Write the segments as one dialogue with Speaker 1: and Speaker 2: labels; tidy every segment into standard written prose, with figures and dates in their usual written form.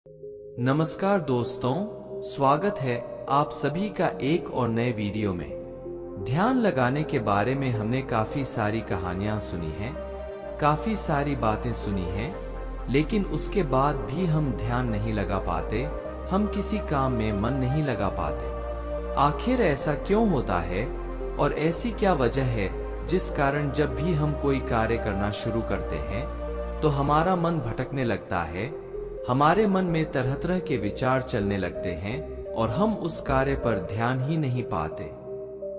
Speaker 1: नमस्कार दोस्तों, स्वागत है आप सभी का एक और नए वीडियो में। ध्यान लगाने के बारे में हमने काफी सारी कहानियां सुनी हैं, काफी सारी बातें सुनी हैं, लेकिन उसके बाद भी हम ध्यान नहीं लगा पाते, हम किसी काम में मन नहीं लगा पाते। आखिर ऐसा क्यों होता है और ऐसी क्या वजह है जिस कारण जब भी हम कोई कार्य करना शुरू करते हैं तो हमारा मन भटकने लगता है, हमारे मन में तरह तरह के विचार चलने लगते हैं और हम उस कार्य पर ध्यान ही नहीं पाते।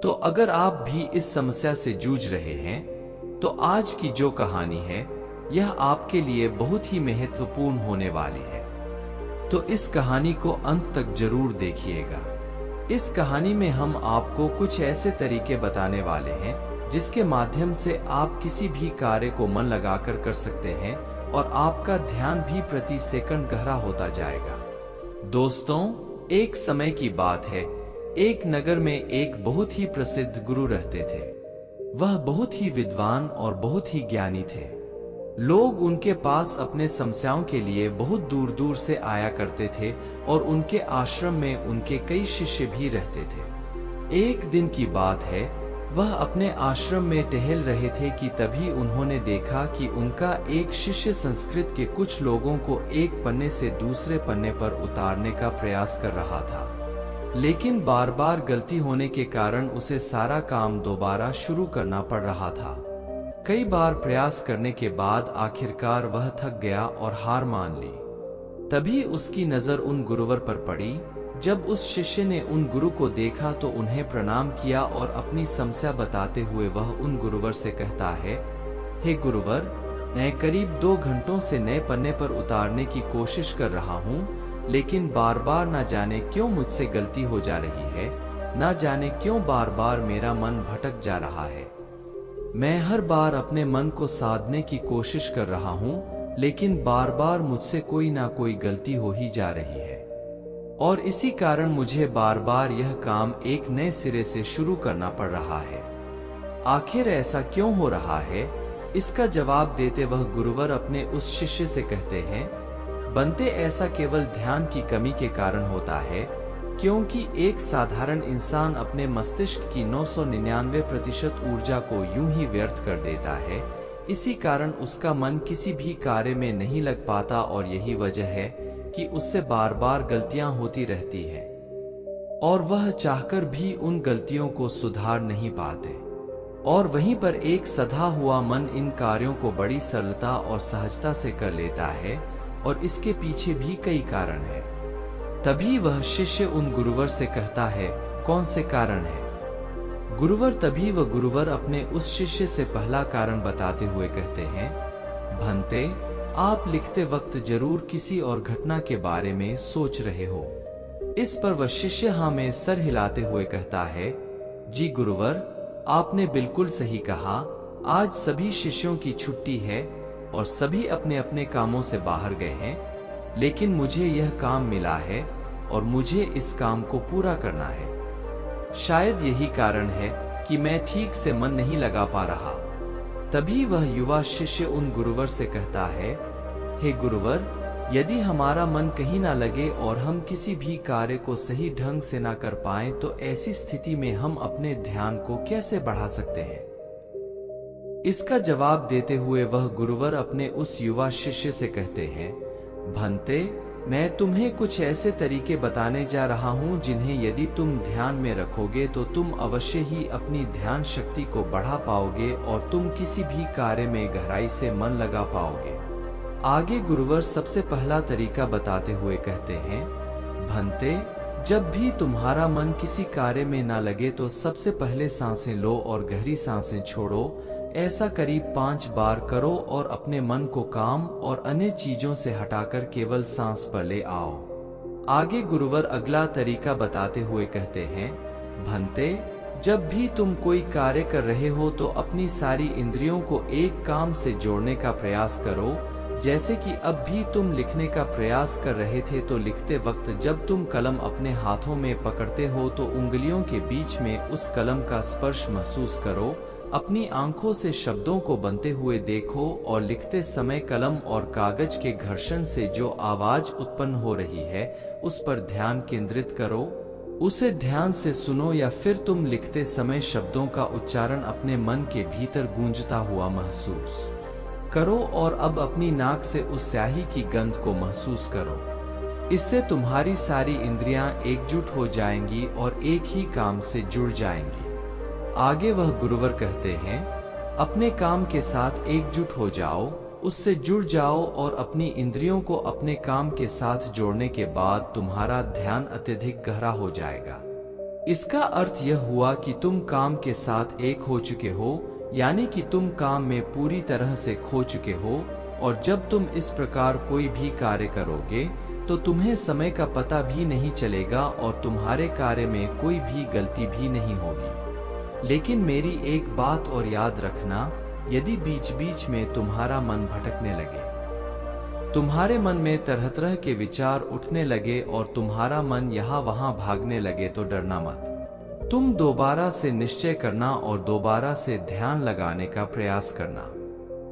Speaker 1: तो अगर आप भी इस समस्या से जूझ रहे हैं तो आज की जो कहानी है यह आपके लिए बहुत ही महत्वपूर्ण होने वाली है। तो इस कहानी को अंत तक जरूर देखिएगा। इस कहानी में हम आपको कुछ ऐसे तरीके बताने वाले हैं जिसके माध्यम से आप किसी भी कार्य को मन लगाकर कर सकते हैं और आपका ध्यान भी प्रति सेकंड गहरा होता जाएगा। दोस्तों, एक समय की बात है, एक नगर में एक बहुत ही प्रसिद्ध गुरु रहते थे। वह बहुत ही विद्वान और बहुत ही ज्ञानी थे। लोग उनके पास अपने समस्याओं के लिए बहुत दूर दूर से आया करते थे और उनके आश्रम में उनके कई शिष्य भी रहते थे। एक दिन की बात है, वह अपने आश्रम में टहल रहे थे कि तभी उन्होंने देखा कि उनका एक शिष्य संस्कृत के कुछ लोगों को एक पन्ने से दूसरे पन्ने पर उतारने का प्रयास कर रहा था, लेकिन बार बार गलती होने के कारण उसे सारा काम दोबारा शुरू करना पड़ रहा था। कई बार प्रयास करने के बाद आखिरकार वह थक गया और हार मान ली। तभी उसकी नजर उन गुरुवर पर पड़ी। जब उस शिष्य ने उन गुरु को देखा तो उन्हें प्रणाम किया और अपनी समस्या बताते हुए वह उन गुरुवर से कहता है, हे गुरुवर, मैं करीब 2 घंटों से नए पन्ने पर उतारने की कोशिश कर रहा हूँ, लेकिन बार बार न जाने क्यों मुझसे गलती हो जा रही है, न जाने क्यों बार बार मेरा मन भटक जा रहा है। मैं हर बार अपने मन को साधने की कोशिश कर रहा हूँ, लेकिन बार बार मुझसे कोई ना कोई गलती हो ही जा रही है और इसी कारण मुझे बार बार यह काम एक नए सिरे से शुरू करना पड़ रहा है। आखिर ऐसा क्यों हो रहा है? इसका जवाब देते वह गुरुवर अपने उस शिष्य से कहते हैं, बनते ऐसा केवल ध्यान की कमी के कारण होता है, क्योंकि एक साधारण इंसान अपने मस्तिष्क की 999% ऊर्जा को यूं ही व्यर्थ कर देता है। इसी कारण उसका मन किसी भी कार्य में नहीं लग पाता और यही वजह है कि उससे बार बार गलतियां होती रहती हैं और वह चाहकर भी उन गलतियों को सुधार नहीं पाते। और वहीं पर एक सधा हुआ मन इन कार्यों को बड़ी सरलता और सहजता से कर लेता है और इसके पीछे भी कई कारण हैं। तभी वह शिष्य उन गुरुवर से कहता है, कौन से कारण है? तभी वह गुरुवर अपने उस शिष्य से पहला कारण बताते हुए कहते हैं, भंते, आप लिखते वक्त जरूर किसी और घटना के बारे में सोच रहे हो। इस पर वह शिष्य हाँ में सर हिलाते हुए कहता है, जी गुरुवर, आपने बिल्कुल सही कहा। आज सभी शिष्यों की छुट्टी है और सभी अपने अपने कामों से बाहर गए हैं, लेकिन मुझे यह काम मिला है और मुझे इस काम को पूरा करना है। शायद यही कारण है कि मैं ठीक से मन नहीं लगा पा रहा। तभी वह युवा शिष्य उन गुरुवर से कहता है, हे गुरुवर, यदि हमारा मन कहीं ना लगे और हम किसी भी कार्य को सही ढंग से ना कर पाएं तो ऐसी स्थिति में हम अपने ध्यान को कैसे बढ़ा सकते हैं? इसका जवाब देते हुए वह गुरुवर अपने उस युवा शिष्य से कहते हैं, भंते, मैं तुम्हें कुछ ऐसे तरीके बताने जा रहा हूं जिन्हें यदि तुम ध्यान में रखोगे तो तुम अवश्य ही अपनी ध्यान शक्ति को बढ़ा पाओगे और तुम किसी भी कार्य में गहराई से मन लगा पाओगे। आगे गुरुवर सबसे पहला तरीका बताते हुए कहते हैं, भंते, जब भी तुम्हारा मन किसी कार्य में ना लगे तो सबसे पहले सांसें लो और गहरी सांसें छोड़ो। ऐसा करीब 5 बार करो और अपने मन को काम और अन्य चीजों से हटाकर केवल सांस पर ले आओ। आगे गुरुवर अगला तरीका बताते हुए कहते हैं, भंते, जब भी तुम कोई कार्य कर रहे हो तो अपनी सारी इंद्रियों को एक काम से जोड़ने का प्रयास करो। जैसे कि अब भी तुम लिखने का प्रयास कर रहे थे तो लिखते वक्त जब तुम कलम अपने हाथों में पकड़ते हो तो उंगलियों के बीच में उस कलम का स्पर्श महसूस करो। अपनी आंखों से शब्दों को बनते हुए देखो और लिखते समय कलम और कागज के घर्षण से जो आवाज उत्पन्न हो रही है उस पर ध्यान केंद्रित करो। उसे ध्यान से सुनो या फिर तुम लिखते समय शब्दों का उच्चारण अपने मन के भीतर गूंजता हुआ महसूस करो और अब अपनी नाक से उस स्याही की गंध को महसूस करो। इससे तुम्हारी सारी इंद्रियां एकजुट हो जाएंगी और एक ही काम से जुड़ जाएंगी। आगे वह गुरुवर कहते हैं, अपने काम के साथ एकजुट हो जाओ, उससे जुड़ जाओ और अपनी इंद्रियों को अपने काम के साथ जोड़ने के बाद तुम्हारा ध्यान अत्यधिक गहरा हो जाएगा। इसका अर्थ यह हुआ कि तुम काम के साथ एक हो चुके हो, यानी कि तुम काम में पूरी तरह से खो चुके हो। और जब तुम इस प्रकार कोई भी कार्य करोगे तो तुम्हें समय का पता भी नहीं चलेगा और तुम्हारे कार्य में कोई भी गलती भी नहीं होगी। लेकिन मेरी एक बात और याद रखना, यदि बीच बीच में तुम्हारा मन भटकने लगे, तुम्हारे मन में तरह तरह के विचार उठने लगे और तुम्हारा मन यहाँ वहां भागने लगे तो डरना मत। तुम दोबारा से निश्चय करना और दोबारा से ध्यान लगाने का प्रयास करना।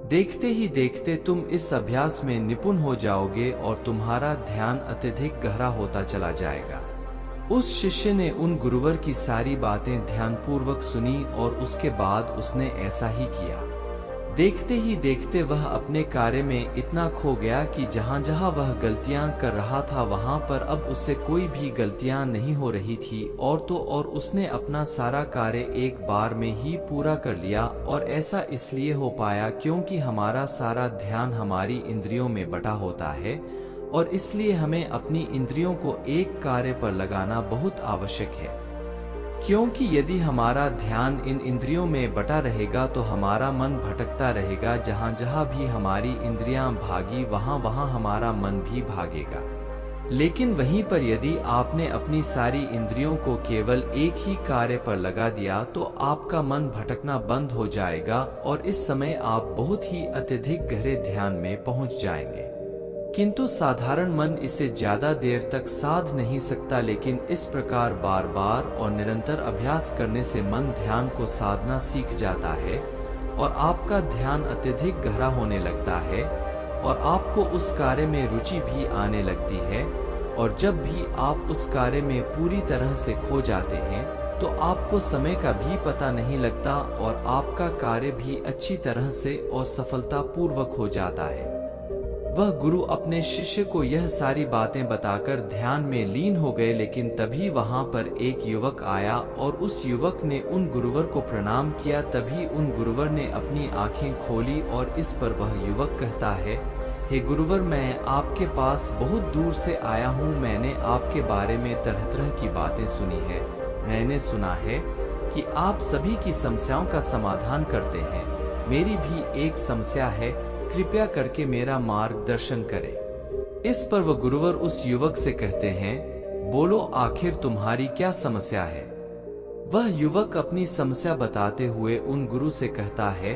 Speaker 1: देखते ही देखते तुम इस अभ्यास में निपुण हो जाओगे और तुम्हारा ध्यान अत्यधिक गहरा होता चला जाएगा। उस शिष्य ने उन गुरुवर की सारी बातें ध्यानपूर्वक सुनी और उसके बाद उसने ऐसा ही किया। देखते ही देखते वह अपने कार्य में इतना खो गया कि जहां जहां वह गलतियां कर रहा था वहां पर अब उससे कोई भी गलतियां नहीं हो रही थी और उसने अपना सारा कार्य एक बार में ही पूरा कर लिया। और ऐसा इसलिए हो पाया क्योंकि हमारा सारा ध्यान हमारी इंद्रियों में बटा होता है और इसलिए हमें अपनी इंद्रियों को एक कार्य पर लगाना बहुत आवश्यक है। क्योंकि यदि हमारा ध्यान इन इंद्रियों में बटा रहेगा तो हमारा मन भटकता रहेगा। जहां जहां भी हमारी इंद्रियां भागी वहां वहां हमारा मन भी भागेगा। लेकिन वहीं पर यदि आपने अपनी सारी इंद्रियों को केवल एक ही कार्य पर लगा दिया तो आपका मन भटकना बंद हो जाएगा और इस समय आप बहुत ही अत्यधिक गहरे ध्यान में पहुंच जाएंगे। किंतु साधारण मन इसे ज्यादा देर तक साध नहीं सकता, लेकिन इस प्रकार बार बार और निरंतर अभ्यास करने से मन ध्यान को साधना सीख जाता है और आपका ध्यान अत्यधिक गहरा होने लगता है और आपको उस कार्य में रुचि भी आने लगती है। और जब भी आप उस कार्य में पूरी तरह से खो जाते हैं तो आपको समय का भी पता नहीं लगता और आपका कार्य भी अच्छी तरह से और सफलतापूर्वक हो जाता है। वह गुरु अपने शिष्य को यह सारी बातें बताकर ध्यान में लीन हो गए, लेकिन तभी वहां पर एक युवक आया और उस युवक ने उन गुरुवर को प्रणाम किया। तभी उन गुरुवर ने अपनी आंखें खोली और इस पर वह युवक कहता है, हे गुरुवर, मैं आपके पास बहुत दूर से आया हूँ। मैंने आपके बारे में तरह तरह की बातें सुनी है। मैंने सुना है कि आप सभी की समस्याओं का समाधान करते हैं। मेरी भी एक समस्या है, कृपया करके मेरा मार्गदर्शन करें। इस पर वह गुरुवर उस युवक से कहते हैं, बोलो आखिर तुम्हारी क्या समस्या है। वह युवक अपनी समस्या बताते हुए उन गुरु से कहता है,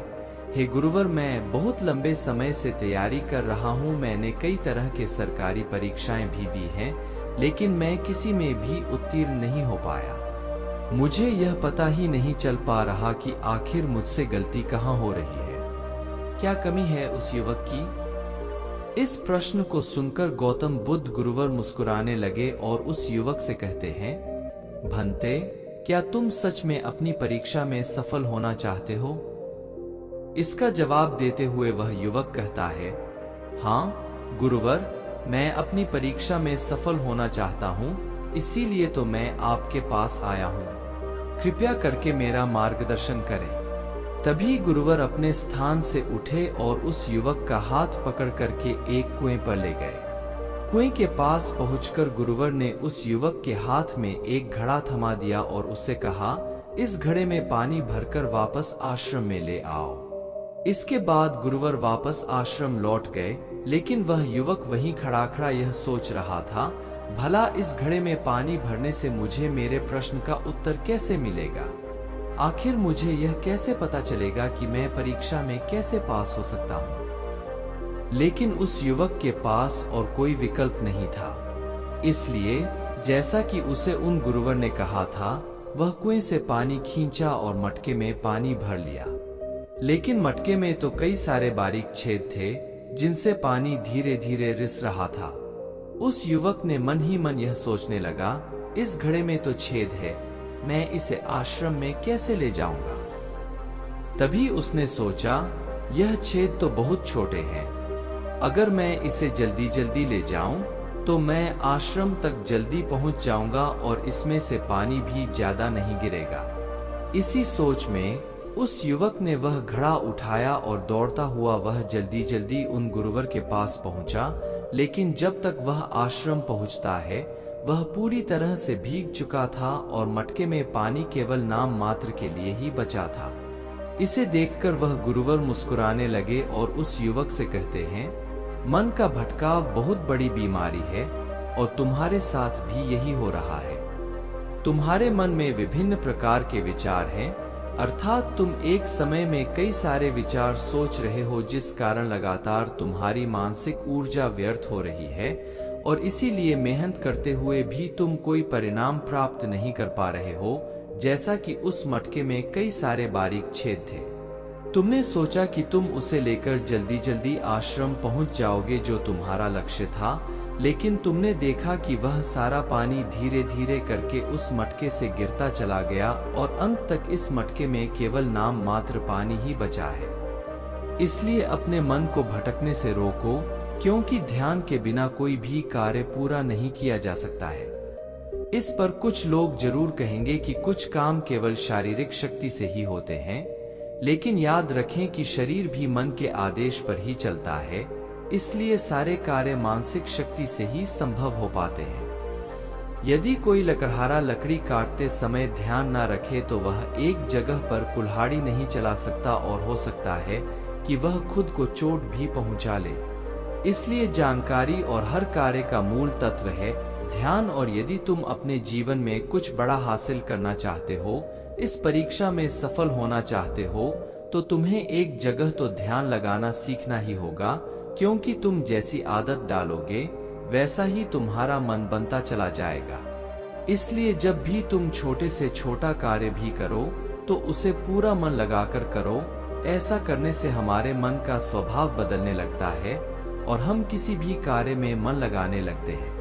Speaker 1: हे गुरुवर, मैं बहुत लंबे समय से तैयारी कर रहा हूँ। मैंने कई तरह के सरकारी परीक्षाएं भी दी हैं, लेकिन मैं किसी में भी उत्तीर्ण नहीं हो पाया। मुझे यह पता ही नहीं चल पा रहा कि आखिर मुझसे गलती कहाँ हो रही है, क्या कमी है उस युवक की। इस प्रश्न को सुनकर गौतम बुद्ध गुरुवर मुस्कुराने लगे और उस युवक से कहते हैं, भंते, क्या तुम सच में अपनी परीक्षा में सफल होना चाहते हो? इसका जवाब देते हुए वह युवक कहता है, हाँ गुरुवर, मैं अपनी परीक्षा में सफल होना चाहता हूँ, इसीलिए तो मैं आपके पास आया हूँ। कृपया करके मेरा मार्गदर्शन करें। तभी गुरुवर अपने स्थान से उठे और उस युवक का हाथ पकड़ करके एक कुएं पर ले गए। कुएं के पास पहुंचकर गुरुवर ने उस युवक के हाथ में एक घड़ा थमा दिया और उससे कहा, इस घड़े में पानी भरकर वापस आश्रम में ले आओ। इसके बाद गुरुवर वापस आश्रम लौट गए, लेकिन वह युवक वहीं खड़ा खड़ा यह सोच रहा था, भला इस घड़े में पानी भरने से मुझे मेरे प्रश्न का उत्तर कैसे मिलेगा? आखिर मुझे यह कैसे पता चलेगा कि मैं परीक्षा में कैसे पास हो सकता हूँ? लेकिन उस युवक के पास और कोई विकल्प नहीं था। इसलिए जैसा कि उसे उन गुरुवर ने कहा था, वह कुएं से पानी खींचा और मटके में पानी भर लिया। लेकिन मटके में तो कई सारे बारीक छेद थे जिनसे पानी धीरे धीरे रिस रहा था। उस युवक ने मन ही मन यह सोचने लगा, इस घड़े में तो छेद है, मैं इसे आश्रम में कैसे ले जाऊंगा। तभी उसने सोचा, यह छेद तो बहुत छोटे हैं, अगर मैं इसे जल्दी जल्दी ले जाऊं तो मैं आश्रम तक जल्दी पहुंच जाऊंगा और इसमें से पानी भी ज्यादा नहीं गिरेगा। इसी सोच में उस युवक ने वह घड़ा उठाया और दौड़ता हुआ वह जल्दी जल्दी उन गुरुवर के पास पहुंचा। लेकिन जब तक वह आश्रम पहुंचता है, वह पूरी तरह से भीग चुका था और मटके में पानी केवल नाम मात्र के लिए ही बचा था। इसे देखकर वह गुरुवर मुस्कुराने लगे और उस युवक से कहते हैं, मन का भटकाव बहुत बड़ी बीमारी है और तुम्हारे साथ भी यही हो रहा है। तुम्हारे मन में विभिन्न प्रकार के विचार हैं, अर्थात तुम एक समय में कई सारे विचार सोच रहे हो, जिस कारण लगातार तुम्हारी मानसिक ऊर्जा व्यर्थ हो रही है और इसीलिए मेहनत करते हुए भी तुम कोई परिणाम प्राप्त नहीं कर पा रहे हो। जैसा कि उस मटके में कई सारे बारीक छेद थे, तुमने सोचा कि तुम उसे लेकर जल्दी जल्दी आश्रम पहुंच जाओगे, जो तुम्हारा लक्ष्य था। लेकिन तुमने देखा कि वह सारा पानी धीरे धीरे करके उस मटके से गिरता चला गया और अंत तक इस मटके में केवल नाम मात्र पानी ही बचा है। इसलिए अपने मन को भटकने से रोको, क्योंकि ध्यान के बिना कोई भी कार्य पूरा नहीं किया जा सकता है। इस पर कुछ लोग जरूर कहेंगे कि कुछ काम केवल शारीरिक शक्ति से ही होते हैं, लेकिन याद रखें कि शरीर भी मन के आदेश पर ही चलता है, इसलिए सारे कार्य मानसिक शक्ति से ही संभव हो पाते हैं। यदि कोई लकड़हारा लकड़ी काटते समय ध्यान न रखे तो वह एक जगह पर कुल्हाड़ी नहीं चला सकता और हो सकता है कि वह खुद को चोट भी पहुंचा ले। इसलिए जानकारी और हर कार्य का मूल तत्व है ध्यान। और यदि तुम अपने जीवन में कुछ बड़ा हासिल करना चाहते हो, इस परीक्षा में सफल होना चाहते हो, तो तुम्हें एक जगह तो ध्यान लगाना सीखना ही होगा, क्योंकि तुम जैसी आदत डालोगे वैसा ही तुम्हारा मन बनता चला जाएगा। इसलिए जब भी तुम छोटे से छोटा कार्य भी करो तो उसे पूरा मन लगाकर करो। ऐसा करने से हमारे मन का स्वभाव बदलने लगता है और हम किसी भी कार्य में मन लगाने लगते हैं।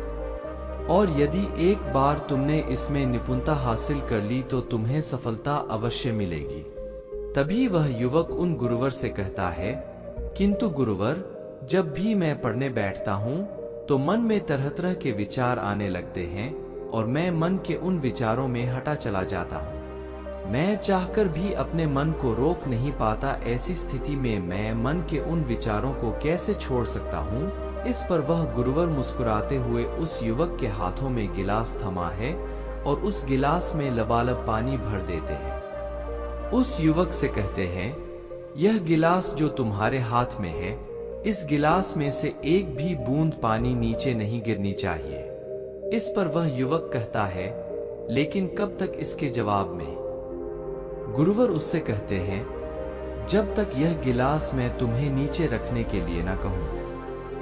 Speaker 1: और यदि एक बार तुमने इसमें निपुणता हासिल कर ली तो तुम्हें सफलता अवश्य मिलेगी। तभी वह युवक उन गुरुवर से कहता है, किंतु गुरुवर, जब भी मैं पढ़ने बैठता हूँ तो मन में तरह तरह के विचार आने लगते हैं और मैं मन के उन विचारों में हटा चला जाता हूँ। मैं चाहकर भी अपने मन को रोक नहीं पाता। ऐसी स्थिति में मैं मन के उन विचारों को कैसे छोड़ सकता हूँ। इस पर वह गुरुवर मुस्कुराते हुए उस युवक के हाथों में गिलास थमा है और उस गिलास में लबालब पानी भर देते हैं। उस युवक से कहते हैं, यह गिलास जो तुम्हारे हाथ में है, इस गिलास में से एक भी बूंद पानी नीचे नहीं गिरनी चाहिए। इस पर वह युवक कहता है, लेकिन कब तक। इसके जवाब में गुरुवर उससे कहते हैं, जब तक यह गिलास मैं तुम्हें नीचे रखने के लिए न कहूं।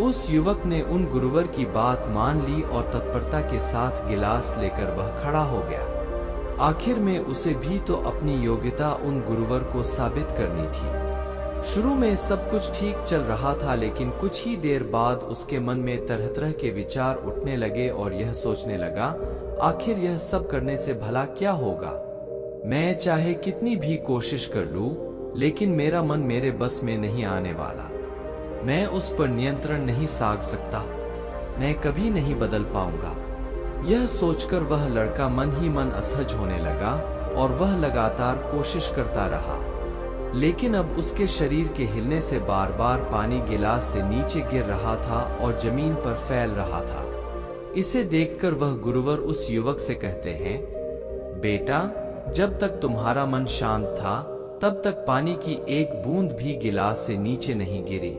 Speaker 1: उस युवक ने उन गुरुवर की बात मान ली और तत्परता के साथ गिलास लेकर वह खड़ा हो गया। आखिर में उसे भी तो अपनी योग्यता उन गुरुवर को साबित करनी थी। शुरू में सब कुछ ठीक चल रहा था, लेकिन कुछ ही देर बाद उसके मन में तरह तरह के विचार उठने लगे और यह सोचने लगा, आखिर यह सब करने से भला क्या होगा। मैं चाहे कितनी भी कोशिश कर लूं, लेकिन मेरा मन मेरे बस में नहीं आने वाला। मैं उस पर नियंत्रण नहीं साध सकता। मैं कभी नहीं बदल पाऊंगा। यह सोचकर वह लड़का मन ही मन असहज होने लगा और वह लगातार कोशिश करता रहा, लेकिन अब उसके शरीर के हिलने से बार बार पानी गिलास से नीचे गिर रहा था और जमीन पर फैल रहा था। इसे देखकर वह गुरुवर उस युवक से कहते हैं, बेटा, जब तक तुम्हारा मन शांत था तब तक पानी की एक बूंद भी गिलास से नीचे नहीं गिरी,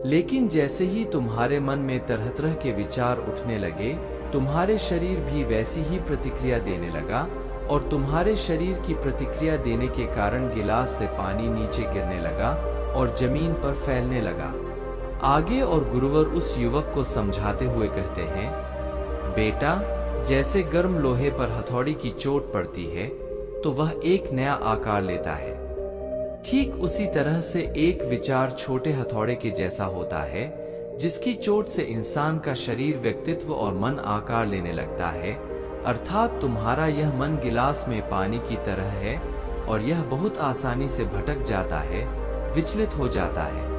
Speaker 1: लेकिन जैसे ही तुम्हारे मन में तरह तरह के विचार उठने लगे, तुम्हारे शरीर भी वैसी ही प्रतिक्रिया देने लगा और तुम्हारे शरीर की प्रतिक्रिया देने के कारण गिलास से पानी नीचे गिरने लगा और जमीन पर फैलने लगा। आगे और गुरुवर उस युवक को समझाते हुए कहते हैं, बेटा, जैसे गर्म लोहे पर हथौड़ी की चोट पड़ती है तो वह एक नया आकार लेता है। ठीक उसी तरह से एक विचार छोटे हथौड़े के जैसा होता है, जिसकी चोट से इंसान का शरीर, व्यक्तित्व और मन आकार लेने लगता है। अर्थात तुम्हारा यह मन गिलास में पानी की तरह है और यह बहुत आसानी से भटक जाता है, विचलित हो जाता है।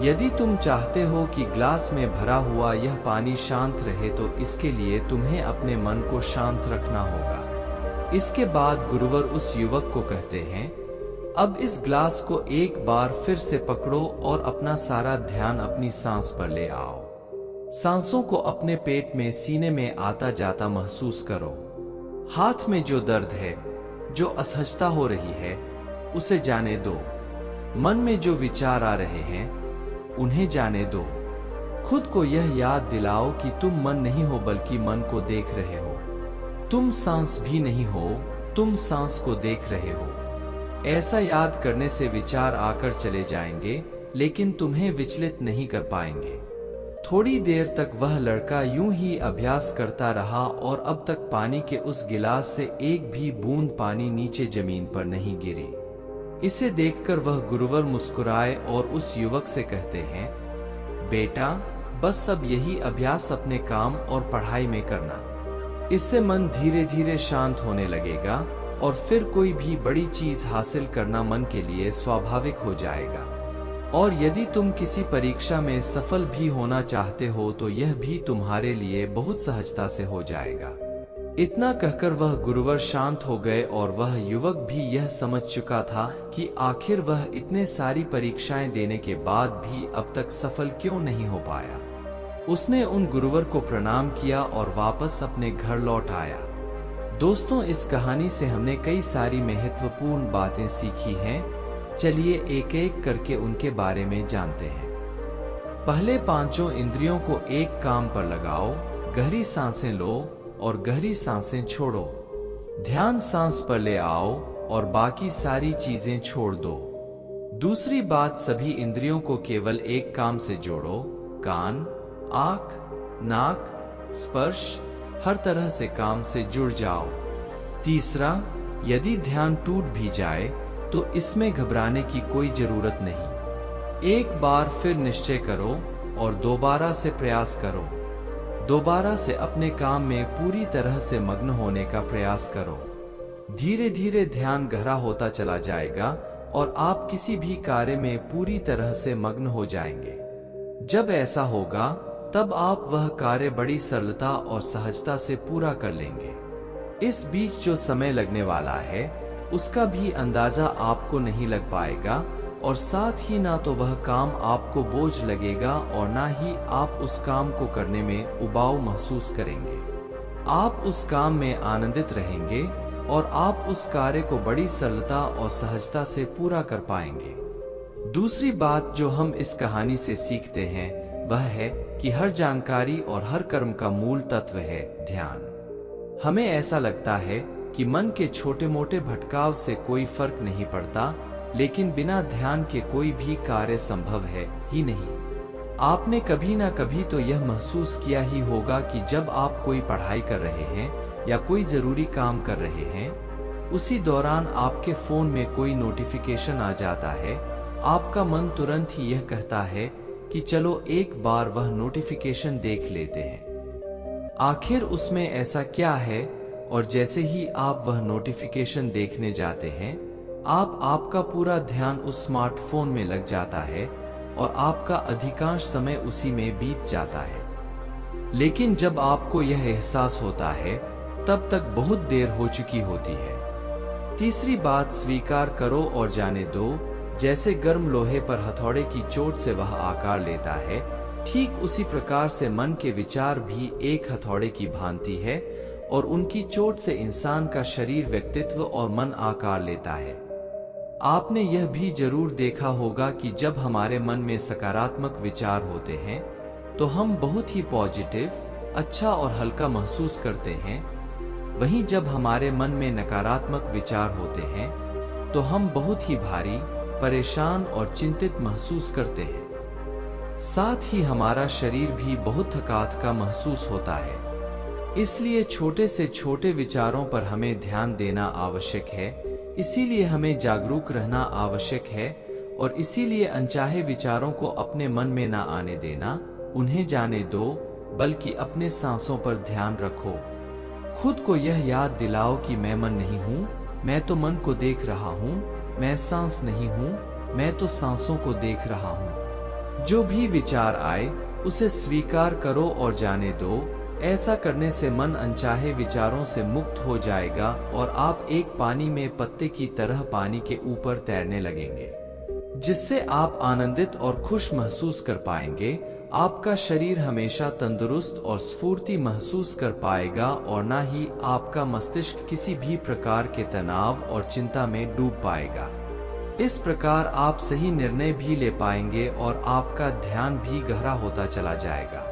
Speaker 1: यदि तुम चाहते हो कि गिलास में भरा हुआ यह पानी शांत रहे तो इसके लिए तुम्हें अपने मन को शांत रखना होगा। इसके बाद गुरुवर उस युवक को कहते हैं, अब इस ग्लास को एक बार फिर से पकड़ो और अपना सारा ध्यान अपनी सांस पर ले आओ। सांसों को अपने पेट में, सीने में आता जाता महसूस करो। हाथ में जो दर्द है, जो असहजता हो रही है, उसे जाने दो। मन में जो विचार आ रहे हैं, उन्हें जाने दो। खुद को यह याद दिलाओ कि तुम मन नहीं हो, बल्कि मन को देख रहे हो। तुम सांस भी नहीं हो, तुम सांस को देख रहे हो। ऐसा याद करने से विचार आकर चले जाएंगे, लेकिन तुम्हें विचलित नहीं कर पाएंगे। थोड़ी देर तक वह लड़का यूं ही अभ्यास करता रहा और अब तक पानी के उस गिलास से एक भी बूंद पानी नीचे जमीन पर नहीं गिरी। इसे देखकर वह गुरुवर मुस्कुराए और उस युवक से कहते हैं, बेटा, बस अब यही अभ्यास अपने काम और पढ़ाई में करना। इससे मन धीरे धीरे शांत होने लगेगा और फिर कोई भी बड़ी चीज हासिल करना मन के लिए स्वाभाविक हो जाएगा। और यदि तुम किसी परीक्षा में सफल भी होना चाहते हो तो यह भी तुम्हारे लिए बहुत सहजता से हो जाएगा। इतना कहकर वह गुरुवर शांत हो गए और वह युवक भी यह समझ चुका था कि आखिर वह इतने सारी परीक्षाएं देने के बाद भी अब तक सफल क्यों नहीं हो पाया। उसने उन गुरुवर को प्रणाम किया और वापस अपने घर लौट आया। दोस्तों, इस कहानी से हमने कई सारी महत्वपूर्ण बातें सीखी हैं। चलिए एक एक करके उनके बारे में जानते हैं। पहले पांचों इंद्रियों को एक काम पर लगाओ। गहरी सांसें लो और गहरी सांसें छोड़ो। ध्यान सांस पर ले आओ और बाकी सारी चीजें छोड़ दो। दूसरी बात, सभी इंद्रियों को केवल एक काम से जोड़ो। कान, आंख, नाक, स्पर्श, हर तरह से काम से जुड़ जाओ। तीसरा, यदि ध्यान टूट भी जाए तो इसमें घबराने की कोई जरूरत नहीं। एक बार फिर निश्चय करो और दोबारा से प्रयास करो। दोबारा से अपने काम में पूरी तरह से मग्न होने का प्रयास करो। धीरे धीरे ध्यान गहरा होता चला जाएगा और आप किसी भी कार्य में पूरी तरह से मग्न हो जाएंगे। जब ऐसा होगा तब आप वह कार्य बड़ी सरलता और सहजता से पूरा कर लेंगे। इस बीच जो समय लगने वाला है उसका भी अंदाजा आपको नहीं लग पाएगा और साथ ही ना तो वह काम आपको बोझ लगेगा और ना ही आप उस काम को करने में उबाऊ महसूस करेंगे। आप उस काम में आनंदित रहेंगे और आप उस कार्य को बड़ी सरलता और सहजता से पूरा कर पाएंगे। दूसरी बात जो हम इस कहानी से सीखते हैं वह है कि हर जानकारी और हर कर्म का मूल तत्व है ध्यान। हमें ऐसा लगता है कि मन के छोटे मोटे भटकाव से कोई फर्क नहीं पड़ता, लेकिन बिना ध्यान के कोई भी कार्य संभव है ही नहीं। आपने कभी ना कभी तो यह महसूस किया ही होगा कि जब आप कोई पढ़ाई कर रहे हैं या कोई जरूरी काम कर रहे हैं, उसी दौरान आपके फोन में कोई नोटिफिकेशन आ जाता है, आपका मन तुरंत ही यह कहता है कि चलो एक बार वह नोटिफिकेशन देख लेते हैं। आखिर उसमें ऐसा क्या है? और जैसे ही आप वह नोटिफिकेशन देखने जाते हैं, आपका पूरा ध्यान उस स्मार्टफोन में लग जाता है और आपका अधिकांश समय उसी में बीत जाता है। लेकिन जब आपको यह एहसास होता है तब तक बहुत देर हो चुकी होती है। तीसरी बात, स्वीकार करो और जाने दो। जैसे गर्म लोहे पर हथौड़े की चोट से वह आकार लेता है, ठीक उसी प्रकार से मन के विचार भी एक हथौड़े की भांति है और उनकी चोट से इंसान का शरीर, व्यक्तित्व और मन आकार लेता है। आपने यह भी जरूर देखा होगा कि जब हमारे मन में सकारात्मक विचार होते हैं तो हम बहुत ही पॉजिटिव, अच्छा और हल्का महसूस करते हैं। वहीं जब हमारे मन में नकारात्मक विचार होते हैं तो हम बहुत ही भारी, परेशान और चिंतित महसूस करते हैं। साथ ही हमारा शरीर भी बहुत थकावट का महसूस होता है। इसलिए छोटे से छोटे विचारों पर हमें ध्यान देना आवश्यक है। इसीलिए हमें जागरूक रहना आवश्यक है और इसीलिए अनचाहे विचारों को अपने मन में ना आने देना, उन्हें जाने दो, बल्कि अपने सांसों पर ध्यान रखो। खुद को यह याद दिलाओ कि मैं मन नहीं हूँ, मैं तो मन को देख रहा हूँ। मैं सांस नहीं हूँ, मैं तो सांसों को देख रहा हूँ। जो भी विचार आए उसे स्वीकार करो और जाने दो। ऐसा करने से मन अनचाहे विचारों से मुक्त हो जाएगा और आप एक पानी में पत्ते की तरह पानी के ऊपर तैरने लगेंगे, जिससे आप आनंदित और खुश महसूस कर पाएंगे। आपका शरीर हमेशा तंदुरुस्त और स्फूर्ति महसूस कर पाएगा और ना ही आपका मस्तिष्क किसी भी प्रकार के तनाव और चिंता में डूब पाएगा। इस प्रकार आप सही निर्णय भी ले पाएंगे और आपका ध्यान भी गहरा होता चला जाएगा।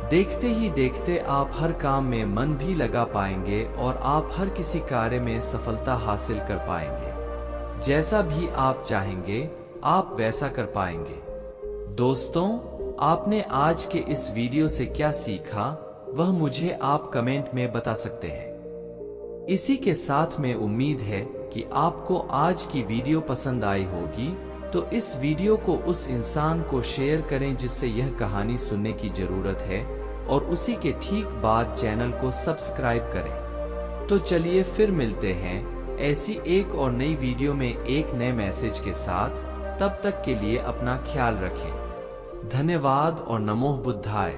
Speaker 1: देखते ही देखते आप हर काम में मन भी लगा पाएंगे और आप हर किसी कार्य में सफलता हासिल कर पाएंगे। जैसा भी आप चाहेंगे आप वैसा कर पाएंगे। दोस्तों, आपने आज के इस वीडियो से क्या सीखा वह मुझे आप कमेंट में बता सकते हैं। इसी के साथ में उम्मीद है कि आपको आज की वीडियो पसंद आई होगी, तो इस वीडियो को उस इंसान को शेयर करें जिससे यह कहानी सुनने की जरूरत है और उसी के ठीक बाद चैनल को सब्सक्राइब करें। तो चलिए फिर मिलते हैं ऐसी एक और नई वीडियो में एक नए मैसेज के साथ। तब तक के लिए अपना ख्याल रखें। धन्यवाद और नमो बुद्धाय।